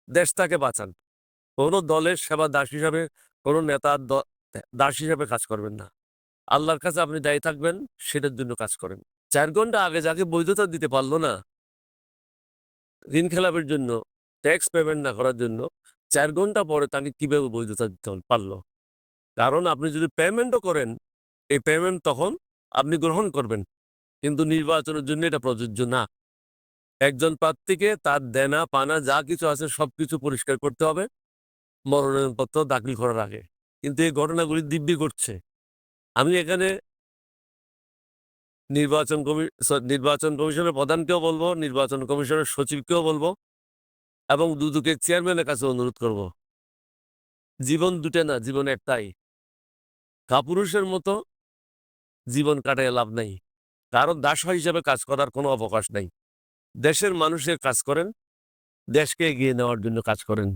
দেশটাকে বাঁচান। কোন দলের সেবা দাস হিসাবে, কোন নেতার দাস হিসাবে কাজ করবেন না। আল্লাহর কাছে আপনি দায়ী থাকবেন, সেটার জন্য কাজ করেন। ৪ ঘন্টা আগে যাকে বৈধতা দিতে পারল না, ঋণ খেলাপের জন্য, ট্যাক্স পেমেন্ট না করার জন্য, ৪ ঘন্টা পরে তাকে কিভাবে বৈধতা দিতে পারল? কারণ আপনি যদি পেমেন্টও করেন, এই পেমেন্ট তখন আপনি গ্রহণ করবেন। কিন্তু নির্বাচনের জন্য এটা প্রযোজ্য না। একজন প্রার্থীকে তার দেনা-পানা যা কিছু আছে সবকিছু পরিষ্কার করতে হবে মনোনয়নপত্র দাখিল করার আগে। কিন্তু এই ঘটনাগুলি দিব্যি ঘটছে। আমি এখানে নির্বাচন কমিশনের প্রধানকেও বলব, নির্বাচন কমিশনের সচিবকেও বলব এবং দুদকের চেয়ারম্যানের কাছে অনুরোধ করব। জীবন ২ টা না, জীবন একটাই। কাপুরুষের মতো জীবন কাটাইয়া লাভ নাই। কারো দাস হিসেবে কাজ করার কোনো অবকাশ নাই। দেশের মানুষের কাজ করেন, দেশকে এগিয়ে নেওয়ার জন্য কাজ করেন।